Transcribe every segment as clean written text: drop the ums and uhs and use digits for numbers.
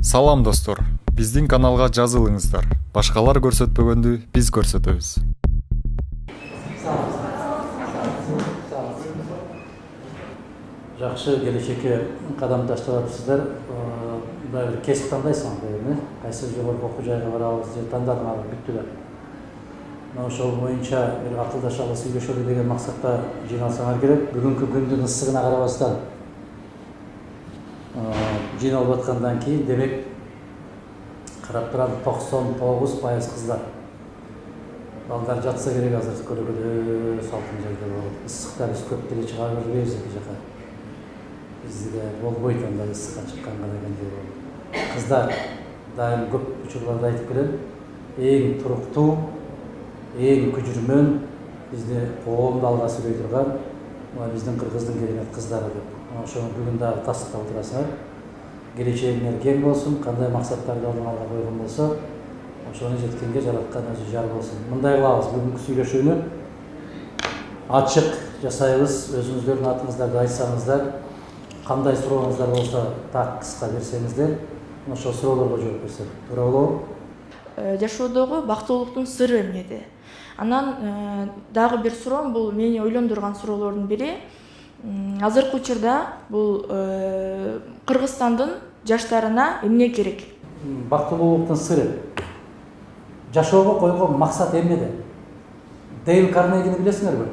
Салам достор, биздин каналга жазылыңыздар. Башкалар көрсөтпөгөндү биз көрсөтөбүз. Жакшы келечекке кадам таштап бир кесип тандайсың, кайсы жогорку окуу жайга барабыз же тандадың бүттү да. Ошол боюнча бир акылдашалы сүйлөшөлү деген максатта жыйналсаңар керек. Бүгүнкү күндүн ысыгына карабастан жыйналып аткандан кийин демек карап турам 99% кыздар. Балдар жатса керек азыр көлөгөдө салкын жерде болуп. Ысыкта биз көп деле чыга бербейбиз эки жака. Бизде болбойт андай ысыкка чыкканга дегендей болуп. Кыздар дайым көп учурларда айтып келем, эң туруктуу, эң күжүрмөн бизди коомду алга сүрөй турган биздин кыргыздын керемет кыздары деп. Ошону бүгүн дагы тастыктап отурасыңар. Келечегиңер кең болсун, кандай максаттарды алдыңарга койгон болсо, ошону жеткенге жараткан өзү жар болсун. Мындай кылабыз, бүгүнкү сүйлөшүүнү ачык жасайбыз. Өзүңүздөрдүн атыңыздарды айтсаңыздар, кандай сурооңуздар болсо так кыска берсеңиздер, ошол суроолорго жооп берсек. Туура болобу? Жашоодогу бактылуулуктун сыры эмнеде? Анан дагы бир суроом, бул мени ойлондурган суроолордун бири. Азыркы учурда бул Кыргызстандын жаштарына эмне керек? Бактылуулуктун сыры. Жашоого койгон максат эмнеде? Дейл Карнегини билесиңерби?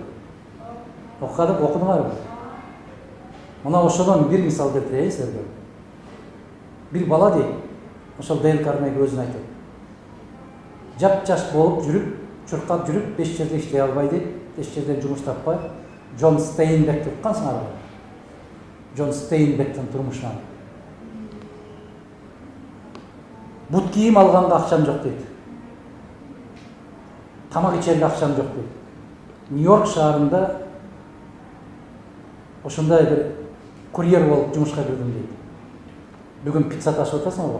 Окудуңарбы? Мына ошодон бир мисал келтирейин силерге. Бир бала дейт, ошол Дейл Карнеги өзүн айтат. Жап-жаш болуп жүрүп, чуркап жүрүп, 5 жерде иштей албай дейт, 5 жерден жумуш таппай. Джон Стейнбекти уккансыңарбы? Джон Стейнбектин турмушунан. Бут кийим алганга акчам жок дейт. Тамак ичерге акчам жок дейт. Нью-Йорк шаарында ошондой бир курьер болуп жумушка кирдим дейт. Бүгүн пицца ташып атасыңарбы?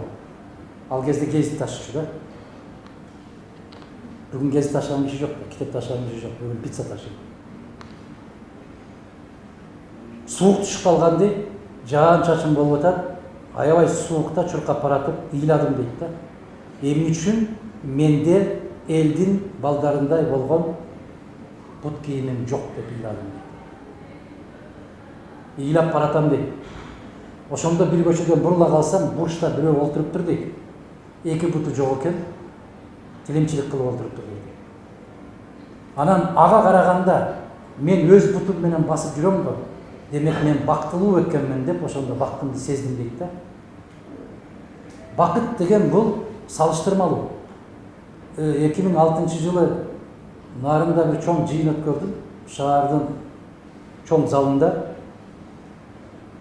Ал кезде гези ташчу да. Бүгүн гези ташыган киши жок, китеп ташыган киши жок. Бүгүн пицца ташыйт. Суук түшүп калган дейт, жаан чачым болуп атат. Аябай суукта чуркап баратып ыйладым дейт да. Эмне үчүн менде элдин балдарындай болгон бут кийимим жок деп ыйладым дейт. Ыйлап баратам дейт. Ошондо бир көчөдөн бурула калсам, бурчта бирөө олтуруптур дейт. Эки буту жок экен, тилимчилик кылып олтуруптур дейт. Анан ага караганда мен өз бутум менен басып жүрөм го. Демек мен бактылуу экенмин деп ошондо бактымды сездим дейт да. Бакыт деген бул салыштырмалуу. 2006 жылы Нарында бир чоң жыйын өткөрдүм, шаардын чоң залында.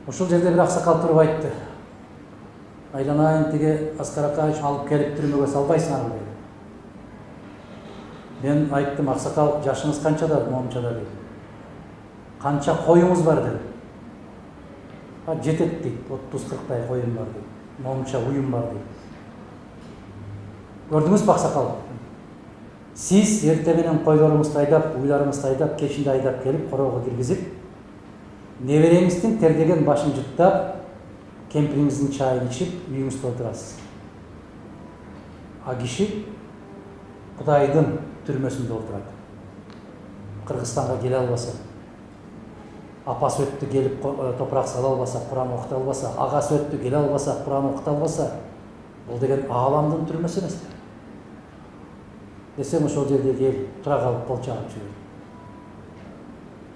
Ошол жерде бир аксакал туруп айтты. Айланайын тиги Аскар Акаевич алып келип түрмөгө салбайсыңарбы деди. Мен айттым, аксакал, жашыңыз канчада, момчада дейт. Канча коюңуз бар деди. Жетет дейт, 30-40 коюм бар дейт. Момча уюм бар дейт. Көрдүңүз аксакал? Сиз эрте менен койлоруңузду айдап, уйларыңызды айдап, кечинде айдап келип, короого киргизип, небереңиздин тердеген башын жыттап, кемпириңиздин чайын ичип, үйүңүздө отурасыз. А киши Кудайдын түрмөсүндө отурат. Кыргызстанга келе албаса, апасы өттү келип топурак сала албаса, Куран окута албаса, агасы өттү келе албаса, Куран окута албаса, бул деген ааламдын түрмөсү эмеспи? Десем ошол жерде эл тура калып кол чагып жүрөт.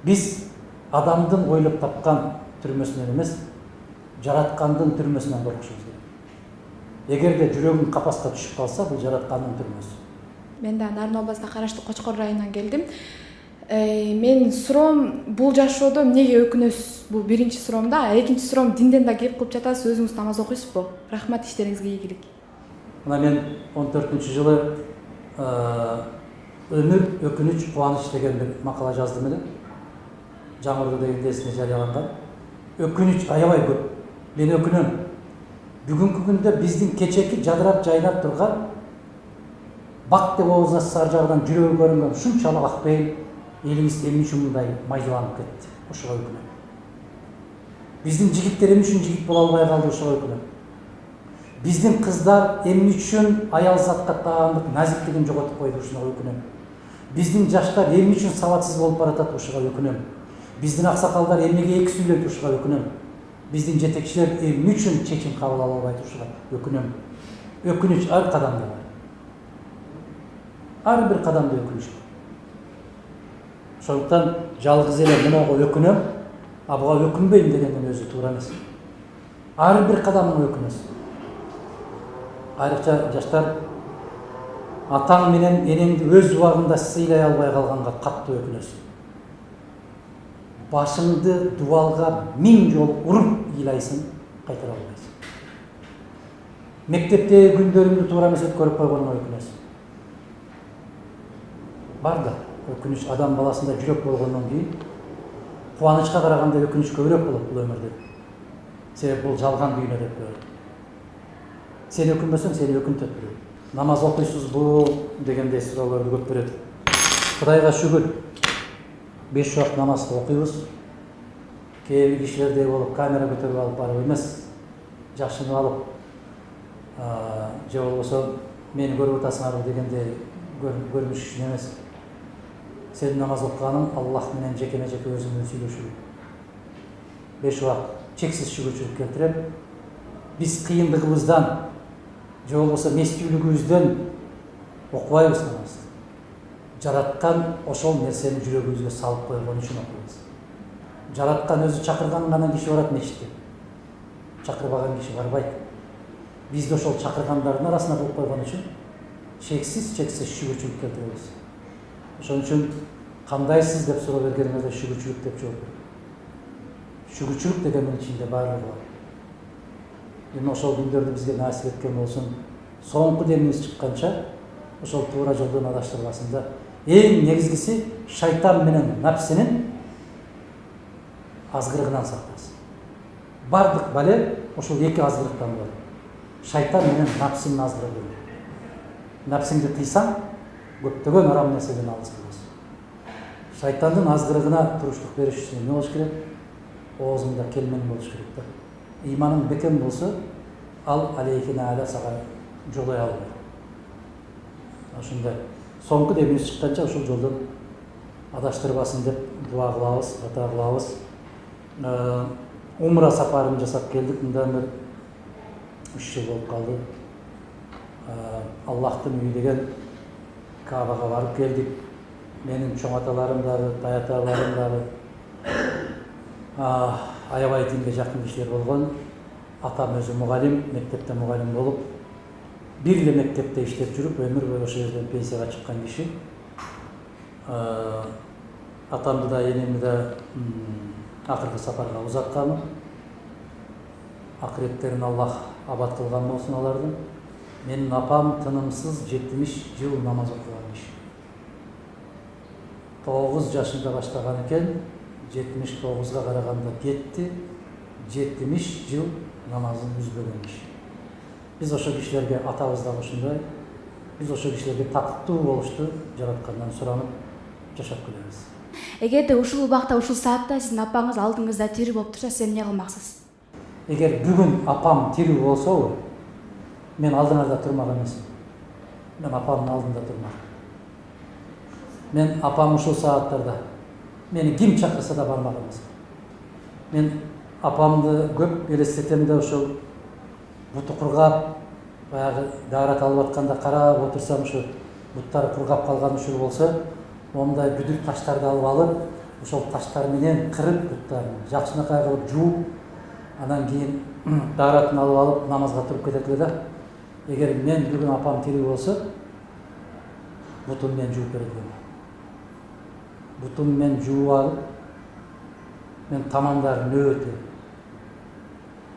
Биз адамдын ойлоп тапкан түрмөсүнөн эмес, жараткандын түрмөсүнөн коркушубуз керек. Эгерде жүрөгүң капаска түшүп калса, бул жараткандын түрмөсү. Мен да Нарын областына караштуу Кочкор районунан келдим. Мен суроом, бул жашоодо эмнеге өкүнөсүз? Бул биринчи суроом да. Экинчи суроом, динден да кеп кылып жатасыз, өзүңүз намаз окуйсузбу? Рахмат, иштериңизге ийгилик. Мына мен 14-жылы өмүр, өкүнүч, кубаныч деген бир макала жаздым эле. Жаңырды деген гезитине жарыяланган. Өкүнүч аябай көп. Мен өкүнөм. Бүгүнкү күндө биздин кечеки жадырап жайнап турган бак деп оозуна ар жагынан жүрөгү көрүнгөн ушунчалык акпейил элибиз эмне үчүн мындай майдаланып кетти? Ошого өкүнөм. Биздин жигиттер эмне үчүн жигит боло албай калды? Ошого өкүнөм. Биздин кыздар эмне үчүн аял затка таандык назиктигин жоготуп койду, ушуга өкүнөм. Биздин жаштар эмне үчүн сабатсыз болуп баратат, ушуга өкүнөм. Биздин аксакалдар эмнеге эки сүйлөйт, ушуга өкүнөм. Биздин жетекчилер эмне үчүн чечим кабыл ала албайт, ушуга өкүнөм. Өкүнүч ар кадамда бар. Ар бир кадамда өкүнүч бар. Ошондуктан жалгыз эле мынага өкүнөм, а буга өкүнбөйм дегендин өзү туура эмес. Ар бир кадамыңа өкүнөсүң. Айрыкча жаштар атаң менен энеңди өз убагында сыйлай албай калганга катты өкүнөсүң. Башыңды дубалга 1000 жолу уруп ыйлайсың, кайтара албайсың. Мектептеги күндөрүңдү туура эмес өткөрүп койгонуңа өкүнөсүң. Бар да өкүнүч адам баласында жүрөк болгондон кийин кубанычка караганда өкүнүч көбүрөөк болот бул өмүрдө. Себеби бул жалган дүйнө деп коет. Сен өкүнбөсөң, сени өкүнтөт бирөө. Намаз окуйсузбу дегендей суроолорду көп берет. Кудайга шүгүр, 5 убакыт намазды окуйбуз. Кээ бир кишилердей болуп камера көтөрүп алып барып эмес, жакшынып алып, же болбосо мени көрүп атасыңарбы дегендей көрүнүш үчүн эмес. Сенин намаз окуганың Аллах менен жекеме жеке өзүң менен сүйлөшүү. 5 убакыт чексиз шүгүрчүлүк келтирем. Биз кыйындыгыбыздан, же болбосо местүүлүгүбүздөн окубайбыз намазды. Жараткан ошол нерсени жүрөгүбүзгө салып койгон үчүн окуйбуз. Жараткан өзү чакырган гана киши барат мешитке. Чакырбаган киши барбайт. Бизди ошол чакыргандардын арасына кылып койгон үчүн чексиз шүгүрчүлүк келтиребиз. Ошон үчүн кандайсыз деп суроо бергениңизде шүгүрчүлүк деп жооп берем. Шүгүрчүлүк дегендин ичинде баардыгы бар. Эми ошол күндөрдү бизге насип эткен болсун. Соңку демибиз чыкканча ошол туура жолдон адаштырбасында эң негизгиси шайтан менен напсинин азгырыгынан сактасын. Бардык бале ошол эки азгырыктан болот. Шайтан менен напсинин азгырыгы. Напсиңди тыйсаң, көптөгөн арам нерседен алыс болосуң. Шайтандын азгырыгына туруштук бериш үчүн эмне болуш керек? Оозуңда келмең болуш керек да. Иманың бекем болсо, ал алейхина ала сага жолой албайт. Ошондой соңку демибиз чыкканча ошол жолдон адаштырбасын деп дуа кылабыз, бата кылабыз. Умра сапарын жасап келдик, мындан бери 3 жыл болуп калды. Аллахтын үйү деген Кабага барып келдик. Менин чоң аталарым дагы, таяталарым дагы аябай динге жакын кишилер болгон. Атам өзү мугалим, мектепте мугалим болуп, бир эле мектепте иштеп жүрүп, өмүр бою ошол жерден пенсияга чыккан киши. Атамды да, энемди да акыркы сапарга узатканмын. Акыреттерин Аллах абад кылган болсун алардын. Менин апам тынымсыз 70 жыл намаз окуган киши. 9 жашында баштаган экен, 79-га караганда кетти, 70 жыл намазын үзбөгөн киши. Биз ошо кишилерге, атабыз да ошондой, биз ошо кишилерге тактуу болушту жараткандан суранып жашап келебиз. Эгерде ушул убакта, ушул саатта сиздин апаңыз алдыңызда тирүү болуп турса, сиз эмне кылмаксыз? Эгер бүгүн апам тирүү болсо, мен алдыңарда турмак эмесмин. Мен апамдын алдында турмак. Мен апам ушул сааттарда мени ким чакырса да бармак эмесмин. Мен апамды көп элестетем да, ошол буту кургап, баягы даарат алып атканда карап отурсам, ошо буттары кургап калган учур болсо, момундай бүдүк таштарды алып, ошол таштар менен кырып буттарын жакшынакай кылып жууп, анан кийин дааратын алып намазга туруп кетет эле да. Эгер мен бүгүн апам тирүү болсо, бутун мен жууп берет элем. Бутун мен жууп алып, мен тамандарын өтүп,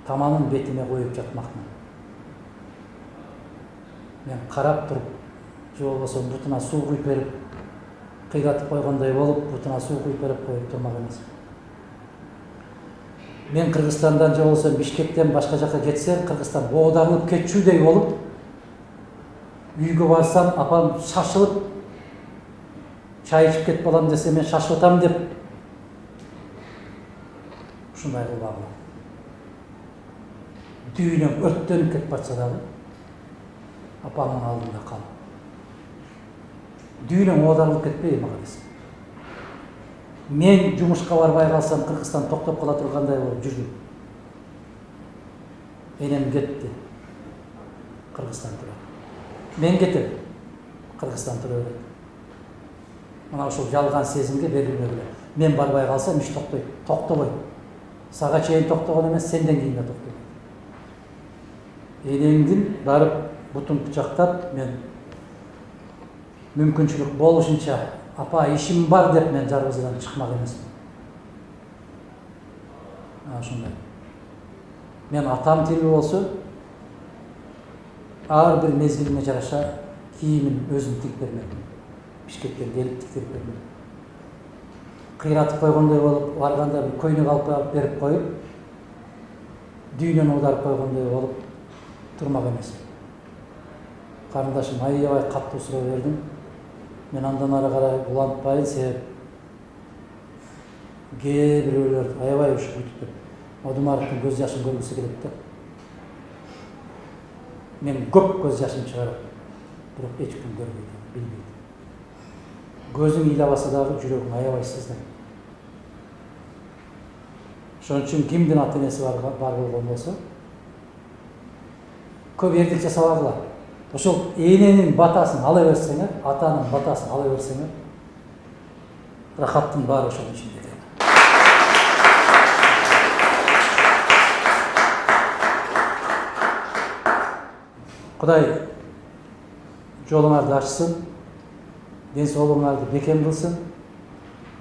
таманын бетине коюп жатмакмын. Мен карап туруп, же болбосо бутуна суу куюп берип, кыйратып койгондой болуп, бутуна суу куюп берип коюп турмак эмес. Мен Кыргызстандан же болбосо Бишкектен башка жака кетсем, Кыргызстан оодарылып кетчүдей болуп, үйгө барсам, апам шашылып, чай ичип кетип балам десе, мен шашып атам деп, ушундай кылбагыла. дүйнөң өрттөнүп кетип барса дагы апаңдын алдында кал. Дүйнөң оодарылып кетпейби мага десем. Мен жумушка барбай калсам Кыргызстан токтоп кала тургандай болуп жүрдүм. Энем кетти. Кыргызстан тура. Мен кетем. Кыргызстан тура берет. Мына ушул жалган сезимге берилмегиле. Мен барбай калсам иш токтойт. Токтобойт. Сага чейин токтогон эмес, сенден кийин да токтойт. Энеңдин барып бутун кучактап, мен мүмкүнчүлүк болушунча апа ишим бар деп мен жаргызадан чыкмак эмесмин. Ошондой. Мен атам тирүү болсо, ар бир мезгилине жараша кийимин өзүм тигип бермекмин. Бишкектен келип тигип бермекмин. Кыйратып койгондой болуп, барганда бир көйнөк алып берип коюп, дүйнөнү аударып койгондой болуп турмак эмесмин. Карындашым аябай каттуу суроо бердим. Мен андан ары карай улантпайын, себеп кээ бирөөлөр аябай ушу бүтүп Одумаровдун көз жашын көргүсү келет да. Мен көп көз жашым чыгарып, бирок эч ким көрбөйт, билбейт. Көзүң ыйлабаса дагы жүрөгүң аябай сыздайт. Ошон үчүн кимдин ата энеси бар болгон болсо, көп эрдик жасабагыла. Ошол эненин батасын ала берсеңер, атанын батасын ала берсеңер, рахаттын баары ошонун ичинде. Кудай жолуңарды ачсын, ден соолугуңарды бекем кылсын.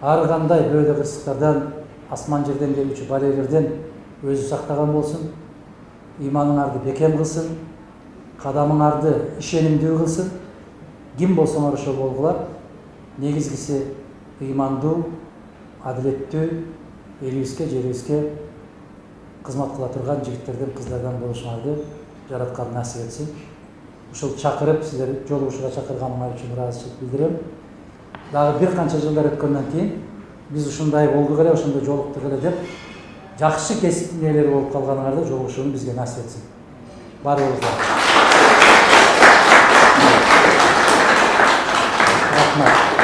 Ар кандай бөөдө кырсыктардан, асман жерден келүүчү барьерлерден өзү сактаган болсун. Иманыңарды бекем кылсын, кадамыңарды ишенимдүү кылсын. Ким болсоңор ошол болгула. Негизгиси ыймандуу, адилеттүү, элибизге, жерибизге кызмат кыла турган жигиттерден, кыздардан болушуңарды жараткан насип этсин. Ушул чакырып, сиздер жолугушууга чакырганыңар үчүн ыраазычылык билдирем. Дагы бир канча жылдар өткөндөн кийин биз ушундай болдук эле, ошондой жолуктук эле деп жакшы кесип ээлери болуп калганыңарда жолугушууну бизге насип этсин. Баарыбызга рахмат.